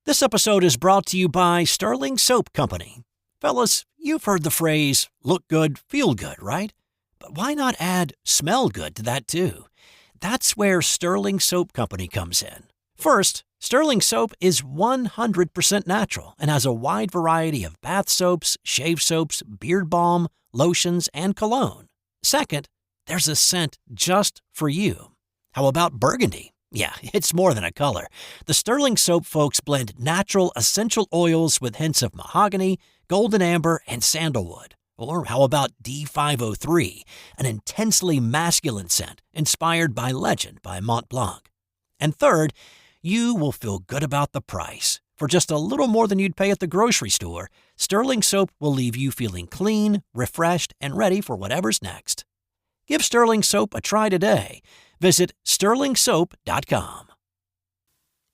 This episode is brought to you by Sterling Soap Company. Fellas, you've heard the phrase, look good, feel good, right? But why not add smell good to that too? That's where Sterling Soap Company comes in. First, Sterling Soap is 100% natural and has a wide variety of bath soaps, shave soaps, beard balm, lotions, and cologne. Second, there's a scent just for you. How about burgundy? Yeah, it's more than a color. The Sterling Soap folks blend natural essential oils with hints of mahogany, golden amber, and sandalwood. Or how about D503, an intensely masculine scent inspired by Legend by Mont Blanc. And third, you will feel good about the price. For just a little more than you'd pay at the grocery store, Sterling Soap will leave you feeling clean, refreshed, and ready for whatever's next. Give Sterling Soap a try today. Visit sterlingsoap.com.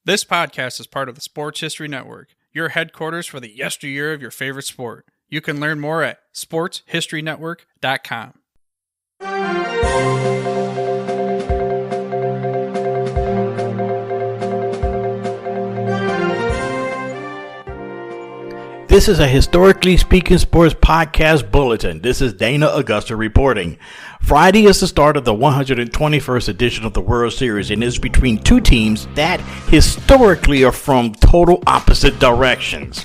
This podcast is part of the Sports History Network, your headquarters for the yesteryear of your favorite sport. You can learn more at sportshistorynetwork.com. This is a Historically Speaking Sports Podcast Bulletin. This is Dana Augusta reporting. Friday is the start of the 121st edition of the World Series, and is between two teams that historically are from total opposite directions.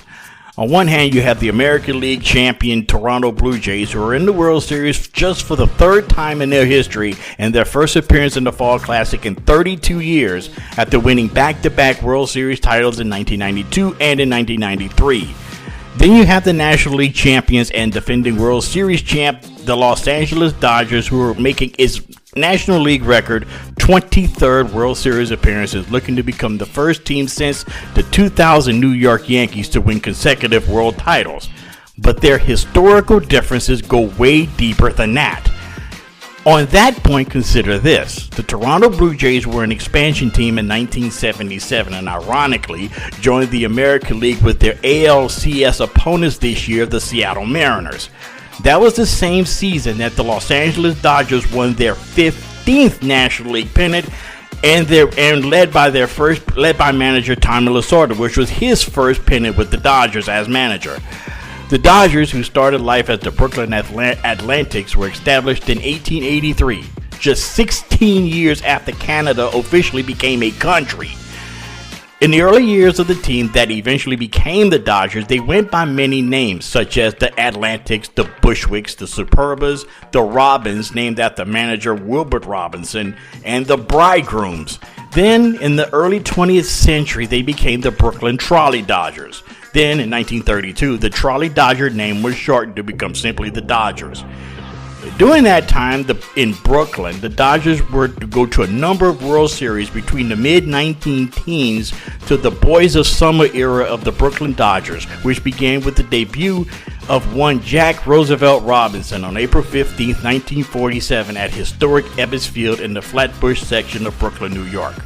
On one hand, you have the American League champion Toronto Blue Jays, who are in the World Series just for the third time in their history and their first appearance in the Fall Classic in 32 years after winning back-to-back World Series titles in 1992 and in 1993. Then you have the National League champions and defending World Series champ, the Los Angeles Dodgers, who are making its National League record 23rd World Series appearances, looking to become the first team since the 2000 New York Yankees to win consecutive world titles. But their historical differences go way deeper than that. On that point, consider this. The Toronto Blue Jays were an expansion team in 1977 and ironically joined the American League with their ALCS opponents this year, the Seattle Mariners. That was the same season that the Los Angeles Dodgers won their 15th National League pennant and led by manager Tommy Lasorda, which was his first pennant with the Dodgers as manager. The Dodgers, who started life as the Brooklyn Atlantics, were established in 1883, just 16 years after Canada officially became a country. In the early years of the team that eventually became the Dodgers, they went by many names, such as the Atlantics, the Bushwicks, the Superbas, the Robins, named after manager Wilbert Robinson, and the Bridegrooms. Then, in the early 20th century, they became the Brooklyn Trolley Dodgers. Then, in 1932, the Trolley Dodger name was shortened to become simply the Dodgers. During that time in Brooklyn, the Dodgers were to go to a number of World Series between the mid-19-teens to the Boys of Summer era of the Brooklyn Dodgers, which began with the debut of one Jack Roosevelt Robinson on April 15, 1947 at historic Ebbets Field in the Flatbush section of Brooklyn, New York.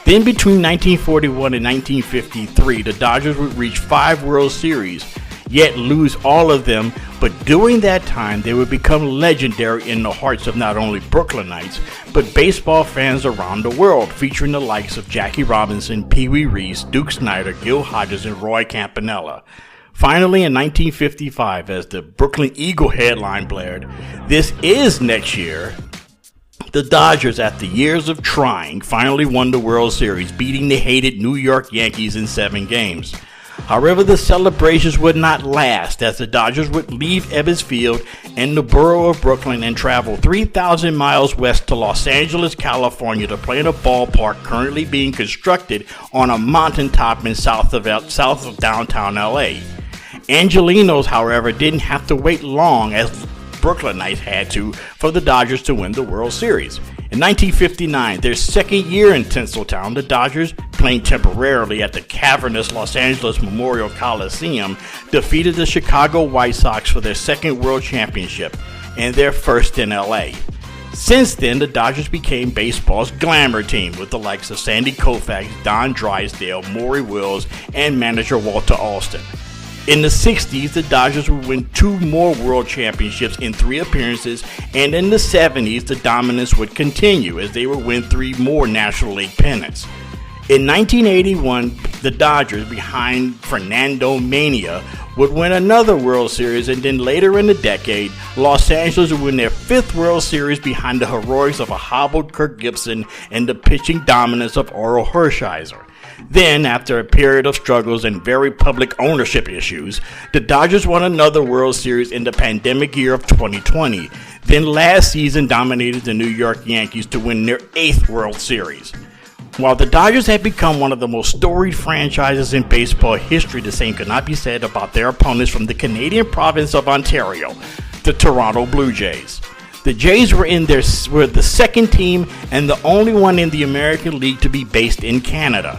Then between 1941 and 1953, the Dodgers would reach 5 World Series, yet lose all of them, but during that time they would become legendary in the hearts of not only Brooklynites, but baseball fans around the world, featuring the likes of Jackie Robinson, Pee Wee Reese, Duke Snider, Gil Hodges, and Roy Campanella. Finally, in 1955, as the Brooklyn Eagle headline blared, "This is next year," the Dodgers, after years of trying, finally won the World Series, beating the hated New York Yankees in 7 games. However, the celebrations would not last, as the Dodgers would leave Ebbets Field and the borough of Brooklyn and travel 3,000 miles west to Los Angeles, California to play in a ballpark currently being constructed on a mountaintop in south of downtown LA. Angelenos, however, didn't have to wait long, as Brooklynites had to, for the Dodgers to win the World Series. In 1959, their second year in Tinseltown, the Dodgers, playing temporarily at the cavernous Los Angeles Memorial Coliseum, defeated the Chicago White Sox for their second World Championship and their first in LA. Since then, the Dodgers became baseball's glamour team with the likes of Sandy Koufax, Don Drysdale, Maury Wills, and manager Walter Alston. In the 60s, the Dodgers would win 2 more World Championships in 3 appearances, and in the 70s, the dominance would continue as they would win 3 more National League pennants. In 1981, the Dodgers, behind Fernando Mania, would win another World Series, and then later in the decade, Los Angeles would win their fifth World Series behind the heroics of a hobbled Kirk Gibson and the pitching dominance of Orel Hershiser. Then, after a period of struggles and very public ownership issues, the Dodgers won another World Series in the pandemic year of 2020. Then last season dominated the New York Yankees to win their eighth World Series. While the Dodgers had become one of the most storied franchises in baseball history, the same could not be said about their opponents from the Canadian province of Ontario, the Toronto Blue Jays. The Jays were the second team and the only one in the American League to be based in Canada.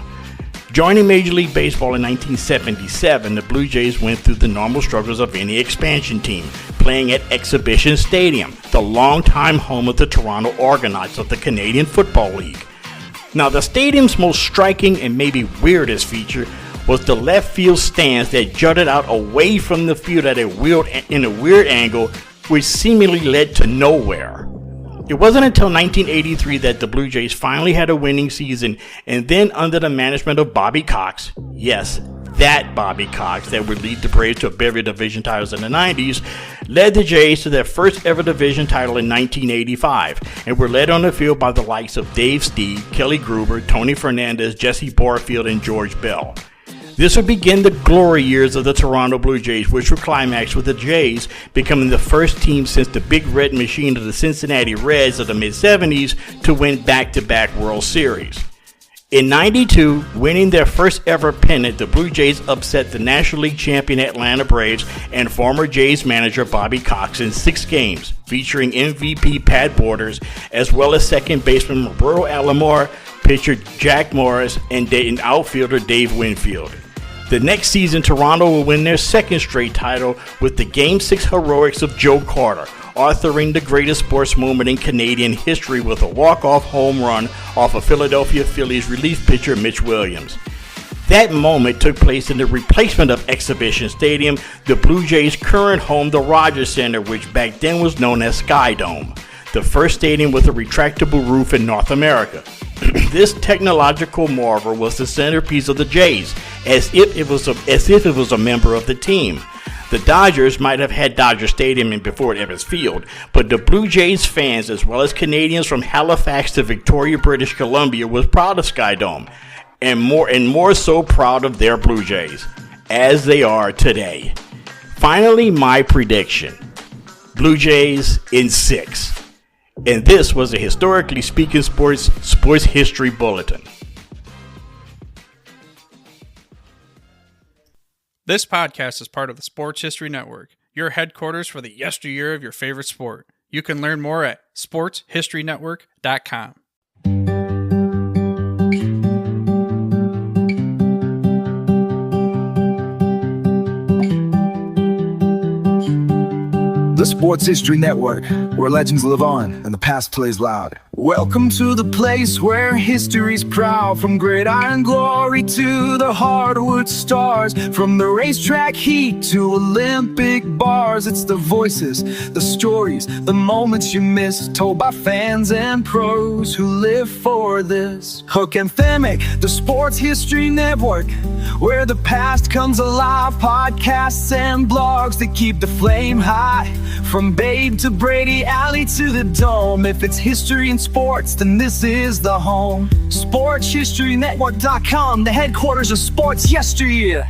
Joining Major League Baseball in 1977, the Blue Jays went through the normal struggles of any expansion team, playing at Exhibition Stadium, the longtime home of the Toronto Argonauts of the Canadian Football League. Now, the stadium's most striking and maybe weirdest feature was the left field stands that jutted out away from the field in a weird angle, which seemingly led to nowhere. It wasn't until 1983 that the Blue Jays finally had a winning season, and then under the management of Bobby Cox, yes, that Bobby Cox that would lead the Braves to several division titles in the 90s, led the Jays to their first ever division title in 1985, and were led on the field by the likes of Dave Steed, Kelly Gruber, Tony Fernandez, Jesse Barfield, and George Bell. This would begin the glory years of the Toronto Blue Jays, which would climax with the Jays becoming the first team since the Big Red Machine of the Cincinnati Reds of the mid-70s to win back-to-back World Series. In '92, winning their first ever pennant, the Blue Jays upset the National League champion Atlanta Braves and former Jays manager Bobby Cox in 6 games, featuring MVP Pat Borders, as well as second baseman Roberto Alomar, pitcher Jack Morris, and outfielder Dave Winfield. The next season, Toronto will win their second straight title with the Game 6 heroics of Joe Carter, authoring the greatest sports moment in Canadian history with a walk-off home run off of Philadelphia Phillies relief pitcher Mitch Williams. That moment took place in the replacement of Exhibition Stadium, the Blue Jays' current home, the Rogers Center, which back then was known as Sky Dome, the first stadium with a retractable roof in North America. This technological marvel was the centerpiece of the Jays, as if it was a member of the team. The Dodgers might have had Dodger Stadium before Evans Field, but the Blue Jays fans, as well as Canadians from Halifax to Victoria, British Columbia, was proud of Sky Dome, and more so proud of their Blue Jays, as they are today. Finally, my prediction: Blue Jays in 6. And this was a Historically Speaking Sports History Bulletin. This podcast is part of the Sports History Network, your headquarters for the yesteryear of your favorite sport. You can learn more at sportshistorynetwork.com. The Sports History Network, where legends live on and the past plays loud. Welcome to the place where history's proud, from gridiron glory to the hardwood stars, from the racetrack heat to Olympic bars. It's the voices, the stories, the moments you miss, told by fans and pros who live for this. Hook and Themic, the Sports History Network, where the past comes alive. Podcasts and blogs that keep the flame high, from Babe to Brady, Alley to the Dome. If it's history and sports, then this is the home. SportsHistoryNetwork.com, the headquarters of sports yesteryear.